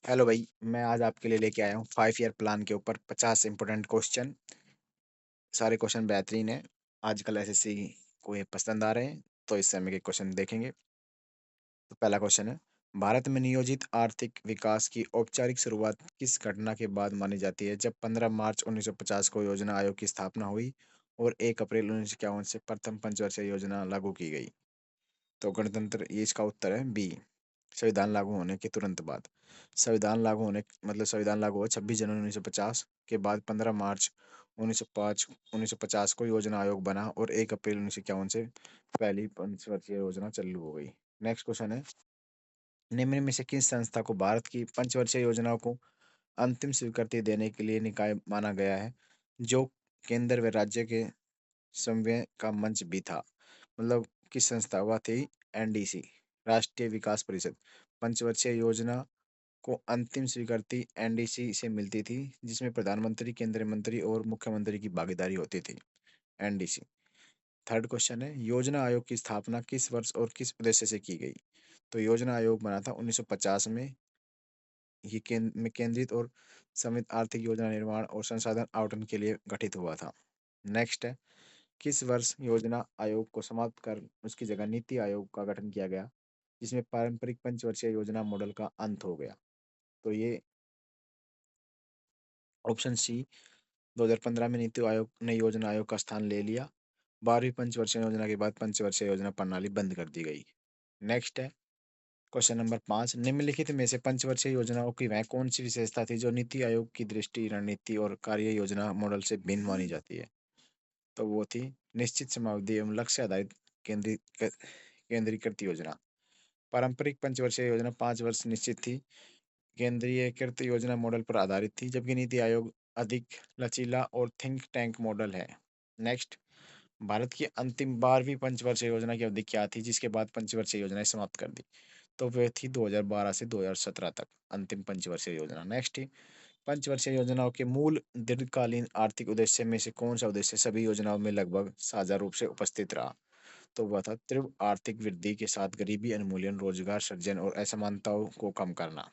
Hello भाई, मैं आज आपके लिए लेके आया हूँ 5 ईयर प्लान के ऊपर 50 इंपॉर्टेंट क्वेश्चन। सारे क्वेश्चन बेहतरीन है। आजकल एसएससी को ये पसंद आ रहे हैं, तो इससे हम एक क्वेश्चन देखेंगे। तो पहला क्वेश्चन है, भारत में नियोजित आर्थिक विकास की औपचारिक शुरुआत किस घटना के बाद मानी जाती है, जब 15 मार्च 1950 को योजना आयोग की स्थापना हुई और 1 अप्रैल 1951 से प्रथम पंचवर्षीय योजना लागू की गई। तो गणतंत्र, ये इसका उत्तर है बी, संविधान लागू होने के तुरंत बाद। संविधान लागू हुआ 26 जनवरी 1950 के बाद 15 मार्च 1950 को योजना आयोग बना और 1 अप्रैल 1951 से पहली पंचवर्षीय योजना चालू हो गई। नेक्स्ट क्वेश्चन है, निम्न में से किस संस्था को भारत की पंचवर्षीय योजनाओं को अंतिम स्वीकृति देने के लिए निकाय माना गया है, जो केंद्र व राज्य के समन्वय का मंच भी था? मतलब किस संस्था, वह थी एनडीसी, राष्ट्रीय विकास परिषद। पंचवर्षीय योजना को अंतिम स्वीकृति एनडीसी से मिलती थी, जिसमें प्रधानमंत्री, केंद्रीय मंत्री और मुख्यमंत्री की भागीदारी होती थी। एनडीसी। थर्ड क्वेश्चन है, योजना आयोग की स्थापना किस वर्ष और किस उद्देश्य से की गई? तो योजना आयोग बना था 1950 में। ये केंद्रित और समन्वित आर्थिक योजना निर्माण और संसाधन आवंटन के लिए गठित हुआ था। नेक्स्ट है, किस वर्ष योजना आयोग को समाप्त कर उसकी जगह नीति आयोग का गठन किया गया, जिसमें पारंपरिक पंचवर्षीय योजना मॉडल का अंत हो गया? तो ये ऑप्शन सी, 2015 में नीति आयोग ने योजना आयोग का स्थान ले लिया। 12वीं पंचवर्षीय योजना के बाद पंचवर्षीय योजना प्रणाली बंद कर दी गई। नेक्स्ट है क्वेश्चन नंबर 5, निम्नलिखित में से पंचवर्षीय योजनाओं की वह कौन सी विशेषता थी जो नीति आयोग की दृष्टि, रणनीति और कार्य योजना मॉडल से भिन्न मानी जाती है? तो वो थी निश्चित समावधि एवं लक्ष्य आधारित केंद्रीकृत योजना। पारंपरिक पंचवर्षीय योजना 5 वर्ष निश्चित थी, केंद्रीयकृत योजना मॉडल पर आधारित थी, जबकि नीति आयोग अधिक लचीला और थिंक टैंक मॉडल है। नेक्स्ट, भारत की अंतिम 12वीं पंचवर्षीय योजना की अवधि क्या थी, जिसके बाद पंचवर्षीय योजनाएं समाप्त कर दी? तो वह थी 2012 से 2017 तक अंतिम पंचवर्षीय योजना। नेक्स्ट, पंचवर्षीय योजनाओं के मूल दीर्घकालीन आर्थिक उद्देश्य में से कौन सा उद्देश्य सभी योजनाओं में लगभग साझा रूप से उपस्थित रहा? तो वह था तीव्र आर्थिक वृद्धि के साथ गरीबी उन्मूलन, रोजगार सृजन और असमानताओं को कम करना।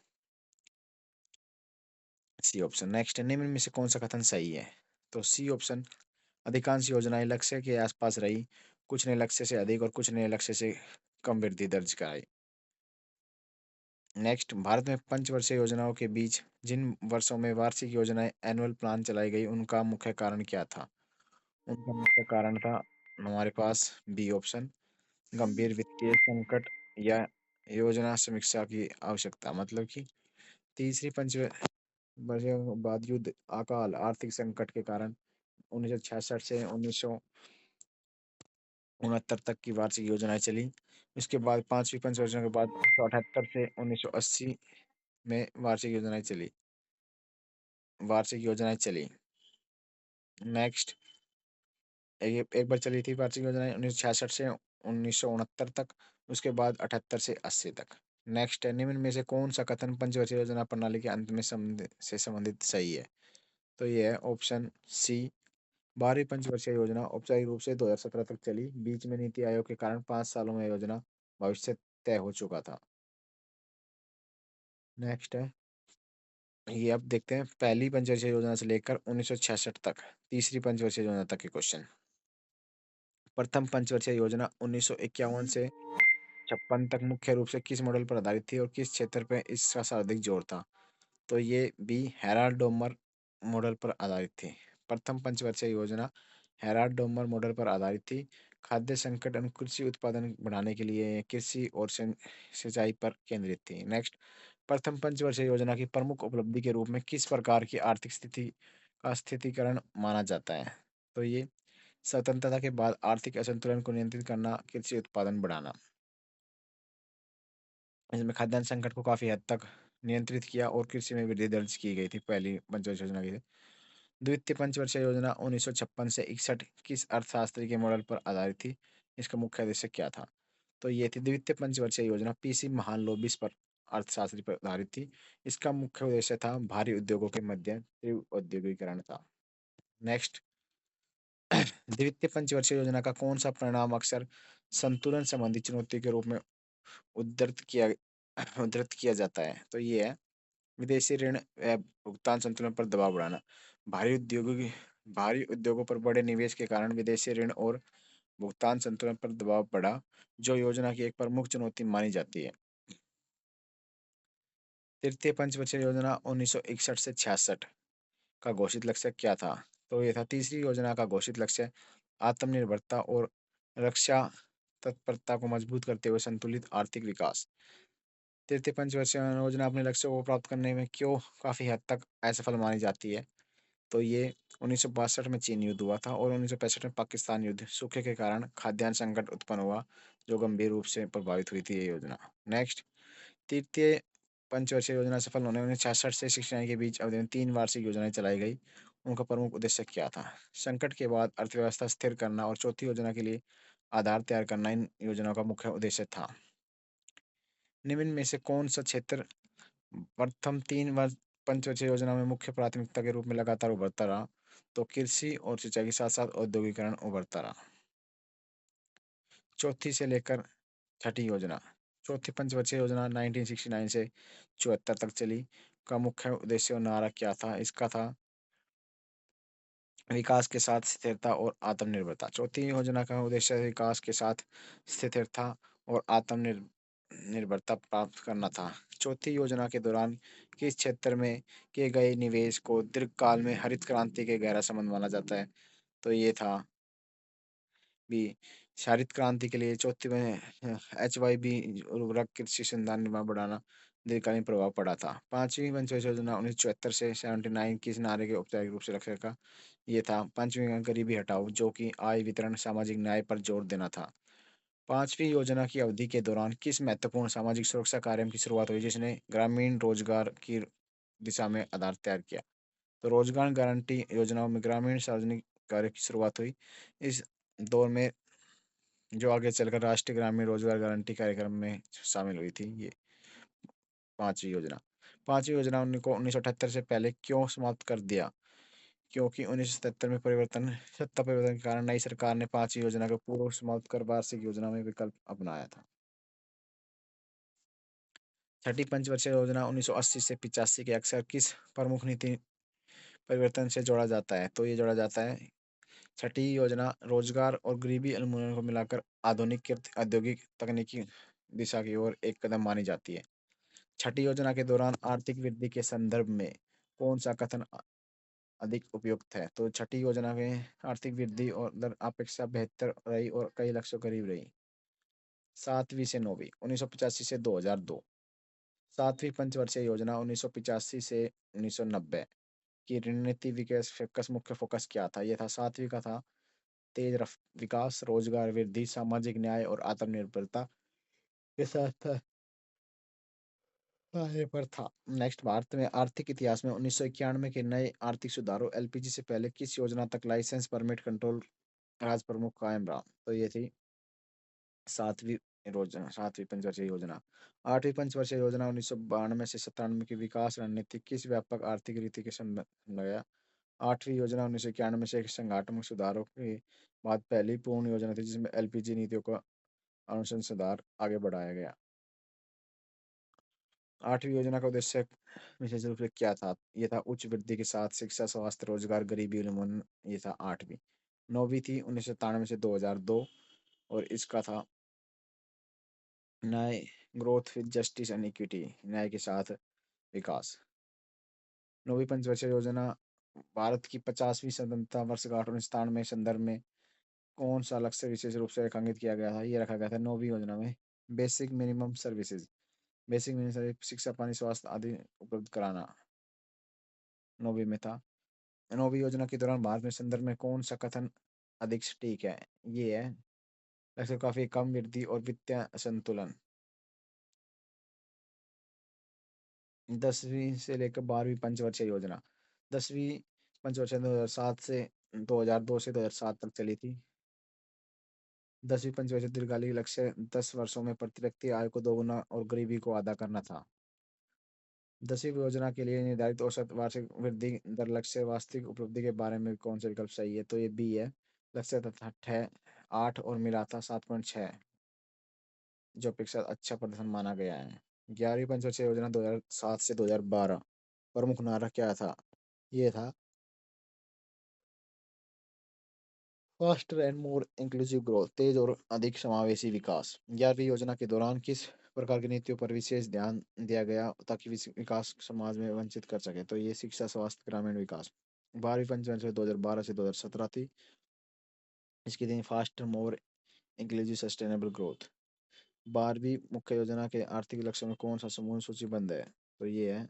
C option. नेक्स्ट, निम्न में से कौन सा कथन सही है? तो सी ऑप्शन, अधिकांश योजनाएं लक्ष्य के आसपास रही, कुछ ने लक्ष्य से अधिक और कुछ ने लक्ष्य से कम वृद्धि दर्ज कराई। नेक्स्ट, भारत में पंचवर्षीय योजनाओं के बीच जिन वर्षों में वार्षिक योजनाएं एनुअल प्लान चलाई गई, उनका मुख्य कारण क्या था? उनका मुख्य कारण था हमारे पास बी ऑप्शन, गंभीर वित्तीय संकट या योजना समीक्षा की आवश्यकता। मतलब कि तीसरी पंच वर्षों के बाद युद्ध, अकाल, आर्थिक संकट के कारण 1966 से 1969 तक की वार्षिक योजनाएं चली। उसके बाद 5वीं पंचवर्षों के बाद 1978 से 1980 में वार्षिक योजनाएं चली। नेक्स्ट, एक बार चली थी वार्षिक योजनाएं 1966 से 1969 तक, उसके बाद 78 से 80 तक। नेक्स्ट है, निम्न में से कौन सा कथन पंचवर्षीय योजना प्रणाली के अंत में संबंधित सही है? तो ये है ऑप्शन सी, 12वीं पंचवर्षीय योजना औपचारिक रूप से 2017 तक चली, बीच में नीति आयोग के कारण 5 सालों में योजना भविष्य तय हो चुका था। नेक्स्ट है, ये अब देखते हैं पहली पंचवर्षीय योजना से लेकर 1966 तक तीसरी पंचवर्षीय योजना तक के क्वेश्चन। प्रथम पंचवर्षीय योजना 1951 से 56 तक मुख्य रूप से किस मॉडल पर आधारित थी और किस क्षेत्र पर इसका सर्वाधिक जोर था? तो ये बी, हेराल्ड डोमर मॉडल पर आधारित थी। प्रथम पंचवर्षीय योजना हेराल्ड डोमर मॉडल पर आधारित थी। खाद्य संकट और कृषि उत्पादन बढ़ाने के लिए कृषि और सिंचाई पर केंद्रित थी। नेक्स्ट, प्रथम पंचवर्षीय योजना की प्रमुख उपलब्धि के रूप में किस प्रकार की आर्थिक स्थिति का स्थितिकरण माना जाता है? तो ये स्वतंत्रता के बाद आर्थिक असंतुलन को नियंत्रित करना, कृषि उत्पादन बढ़ाना। इसमें खाद्यान्न संकट को काफी हद तक नियंत्रित किया और कृषि में वृद्धि दर्ज की गई थी पहली पंचवर्षीय योजना की। द्वितीय पंचवर्षीय योजना 1956 से 61 किस अर्थशास्त्री के मॉडल पर आधारित थी? इसका मुख्य उद्देश्य क्या था? तो ये थी द्वितीय पंचवर्षीय योजना पीसी महालनोबिस पर अर्थशास्त्री पर आधारित थी। इसका मुख्य उद्देश्य था भारी उद्योगों के मध्य तीव्र औद्योगिकरण था। नेक्स्ट, द्वितीय पंचवर्षीय योजना का कौन सा परिणाम अक्सर संतुलन संबंधी चुनौती के रूप में उद्धृत किया उद्धृत किया जाता है? तो ये है विदेशी ऋण भुगतान संतुलन पर दबाव बढ़ाना। भारी उद्योगों पर बड़े निवेश के कारण विदेशी ऋण और भुगतान संतुलन पर दबाव बढ़ा, जो योजना की एक प्रमुख चुनौती मानी जाती है। तृतीय पंचवर्षीय योजना 1961 से 66 का घोषित लक्ष्य क्या था? तो ये था तीसरी योजना का घोषित लक्ष्य आत्मनिर्भरता और रक्षा तत्परता को मजबूत करते हुए संतुलित आर्थिक विकास। तृतीय पंचवर्षीय योजना अपने लक्ष्यों को प्राप्त करने में क्यों काफी हद तक असफल मानी जाती है? तो ये 1962 में चीन युद्ध हुआ था और 1965 में पाकिस्तान युद्ध, सूखे के कारण खाद्यान्न संकट उत्पन्न हुआ, जो गंभीर रूप से प्रभावित हुई थी ये योजना। नेक्स्ट, तृतीय पंचवर्षीय योजना सफल होने 1966 से 69 के बीच अवधि में 3 वार्षिक योजनाएं चलाई गई। उनका प्रमुख उद्देश्य क्या था? संकट के बाद अर्थव्यवस्था स्थिर करना और चौथी योजना के लिए आधार तैयार करना इन योजनाओं का मुख्य उद्देश्य था। निम्न में से कौन सा क्षेत्र प्रथम 3 वर्ष पंचवर्षीय योजना में मुख्य प्राथमिकता के रूप में लगातार उभरता रहा? तो कृषि और सिंचाई के साथ साथ औद्योगिकरण उभरता रहा। चौथी से लेकर छठी योजना। चौथी पंचवर्षीय योजना 1969 से 74 तक चली। का मुख्य उद्देश्य और नारा क्या था? इसका था विकास के साथ स्थिरता और आत्मनिर्भरता। चौथी योजना का उद्देश्य विकास के साथ स्थिरता और आत्मनिर्भरता प्राप्त करना था। चौथी योजना के दौरान किस क्षेत्र में किए गए निवेश को दीर्घकाल में हरित क्रांति के गहरा संबंध माना जाता है? तो ये था बी, हरित क्रांति के लिए चौथी में HYB उर्वरक कृषि अनुसंधान निर्माण बढ़ाना दीर्घकालीन प्रभाव पड़ा था। पांचवी पंचवर्षीय योजना 1974 से 79 किस नारे के औपचारिक रूप से लक्ष्य का? ये था पंचमी में गरीबी हटाओ, जो कि आय वितरण सामाजिक न्याय पर जोर देना था। पांचवी योजना की अवधि के दौरान किस महत्वपूर्ण सामाजिक सुरक्षा कार्यक्रम की शुरुआत हुई जिसने ग्रामीण रोजगार की दिशा में आधार तैयार किया? तो रोजगार गारंटी योजनाओं में ग्रामीण सार्वजनिक कार्य की शुरुआत हुई। इस दौर में जो आगे चलकर राष्ट्रीय ग्रामीण रोजगार गारंटी कार्यक्रम में शामिल हुई थी ये पांचवी योजना। पांचवी योजना 1978 से पहले क्यों समाप्त कर दिया? क्योंकि 1977 में सत्ता परिवर्तन के कारण नई सरकार ने पांचवी योजना को पूर्व समाप्त कर वार्षिक योजना में विकल्प अपनाया था। छठी पंचवर्षीय योजना 1980 से 85 के अक्सर किस प्रमुख नीति परिवर्तन से जोड़ा जाता है? तो ये जोड़ा जाता है छठी योजना रोजगार और गरीबी उन्मूलन को मिलाकर आधुनिक औद्योगिक तकनीकी दिशा की ओर एक कदम मानी जाती है। छठी योजना के दौरान आर्थिक वृद्धि के संदर्भ में कौन सा कथन अधिक उपयुक्त है? तो छठी योजना में आर्थिक वृद्धि और दर अपेक्षा बेहतर रही और कई लक्ष्यों करीब रही। सातवीं से नौवीं 1985 से 2002। सातवीं पंचवर्षीय योजना 1985 से 1990 की रणनीति विकास फोकस मुख्य फोकस क्या था? यह था सातवीं का था विकास, रोजगार वृद्धि, सामाजिक न्याय और आत्मनिर्भरता के साथ आगे पर था। नेक्स्ट, भारत में आर्थिक इतिहास में 1991 के नए आर्थिक सुधारों LPG से पहले किस योजना तक लाइसेंस परमिट कंट्रोल राज प्रमुख कायम रहा? तो ये थी सातवीं सातवीं पंचवर्षीय योजना। आठवीं पंचवर्षीय योजना 1992 से 97 की विकास रणनीति किस व्यापक आर्थिक रीति के संबंध में गया? आठवीं योजना 1991 से संगठनात्मक सुधारों के बाद पहली पूर्ण योजना थी जिसमें LPG नीतियों का अनुसंधान सुधार आगे बढ़ाया गया। आठवीं योजना का उद्देश्य विशेष रूप से क्या था? ये था उच्च वृद्धि के साथ शिक्षा, स्वास्थ्य, रोजगार, गरीबी उन्मूलन। ये था आठवीं। नौवीं थी 1997 से 2002 और इसका था न्याय, growth with justice and equity, न्याय के साथ विकास। नौवीं पंचवर्षीय योजना भारत की 50वीं स्वतंत्रता वर्षगांठ 1997 संदर्भ में कौन सा लक्ष्य विशेष रूप से रेखांकित किया गया था? ये रखा गया था नौवीं योजना में basic minimum services, basic minimum service, शिक्षा, पानी, स्वास्थ्य आदि उपलब्ध कराना नौवीं में था। नौवीं योजना के दौरान भारत में संदर्भ में कौन सा कथन अधिक सटीक है? ये है लक्ष्य काफी कम वृद्धि और वित्तीय असंतुलन। 10वीं से लेकर 12वीं पंचवर्षीय योजना। 10वीं पंचवर्षीय 2007 से 2002 से 2007 तक चली थी। 10वीं पंचवर्षीय दीर्घकालिक लक्ष्य 10 वर्षों में प्रति व्यक्ति आय को दोगुना और गरीबी को आधा करना था। 10वीं योजना के लिए निर्धारित औसत वार्षिक वृद्धि दर लक्ष्य वास्तविक उपलब्धि के बारे में कौन सा विकल्प सही है? तो ये बी है। लक्ष्य तथा 8 और मिला था 7.6, जो अपेक्षा अच्छा प्रदर्शन माना गया है। 11वीं पंचवर्षीय योजना 2007 से 2012, प्रमुख नारा क्या था? ये था faster and more inclusive growth, तेज और अधिक समावेशी विकास। 11वीं योजना के दौरान किस प्रकार की नीतियों पर विशेष ध्यान दिया गया ताकि विकास समाज में वंचित कर सके? तो ये शिक्षा, स्वास्थ्य, ग्रामीण विकास। 12वीं पंचवर्षीय 2012 से 2017 थी। इसकी थी faster more inclusive sustainable growth. 12वीं मुख्य योजना के आर्थिक लक्ष्य में कौन सा समूह सूचीबद्ध है? तो ये है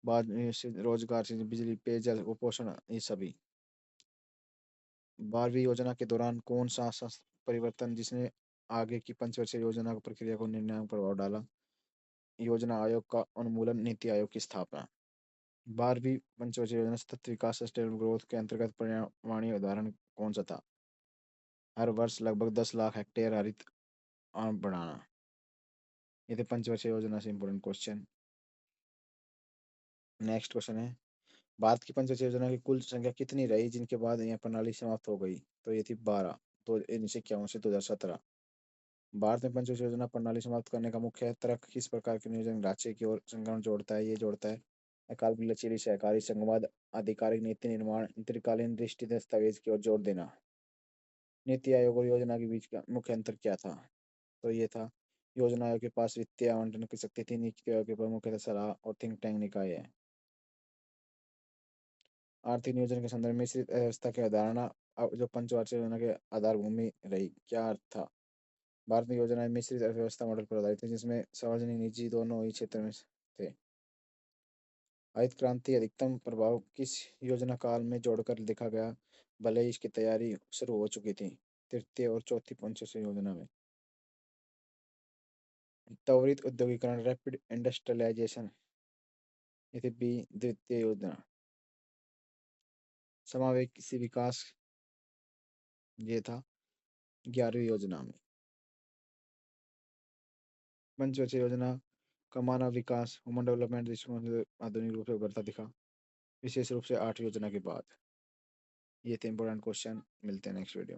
बाद में रोजगार से बिजली, पेयजल, कुपोषण, ये सभी। 12वीं योजना के दौरान कौन सा परिवर्तन जिसने आगे की पंचवर्षीय योजना की प्रक्रिया को निर्णायक प्रभाव डाला? योजना आयोग का उन्मूलन, नीति आयोग की स्थापना। 12वीं पंचवर्षीय योजना सतत विकास सस्टेनेबल ग्रोथ के अंतर्गत पर्यावरणीय उदाहरण कौन सा था? हर वर्ष लगभग 10 लाख हेक्टेयर हरित बढ़ाना। ये थे पंचवर्षीय योजना से इंपोर्टेंट क्वेश्चन। नेक्स्ट क्वेश्चन है, भारत की पंचवर्षीय योजना की कुल संख्या कितनी रही जिनके बाद यह प्रणाली समाप्त हो गई? तो ये थी 12, तो 1951 से 2017। भारत में पंचवर्षीय योजना प्रणाली समाप्त करने का मुख्य तर्क किस प्रकार के नियोजन ढांचे की ओर संक्रमण जोड़ता है? ये जोड़ता है अकाल, लचीली, सहकारी, संघवाद, आधिकारिक नीति निर्माण, दीर्घकालीन दृष्टि, दस्तावेज की ओर जोर देना। नीति आयोग और योजना के बीच का मुख्य अंतर क्या था? तो ये था योजना आयोग के पास वित्तीय आवंटन की शक्ति थी, नीति आयोग के पास मुख्यतः सलाह और थिंक टैंक निकाय है। आर्थिक नियोजन के संदर्भ में मिश्रित अर्थव्यवस्था की अवधारणा जो पंचवार्षिक योजना के आधार भूमि रही, क्या अर्थ था? भारत में योजनाएं मिश्रित अर्थव्यवस्था मॉडल पर आधारित थी जिसमें सार्वजनिक निजी दोनों ही क्षेत्र में थे। हरित क्रांति अधिकतम प्रभाव किस योजना काल में जोड़कर देखा गया, भले ही इसकी तैयारी शुरू हो चुकी थी? तृतीय और चौथी पंचवर्षीय योजना में। त्वरित औद्योगिकरण, रैपिड इंडस्ट्रियलाइजेशन, ये थी बी द्वितीय योजना। समावेशी विकास, ये था 11वीं योजना में। पंचवर्षीय योजना का मानव विकास, ह्यूमन डेवलपमेंट दृष्टिकोण से आधुनिक रूप से उभरता दिखा, विशेष रूप से 8वीं योजना के बाद। ये थे इंपॉर्टेंट क्वेश्चन। मिलते हैं नेक्स्ट वीडियो।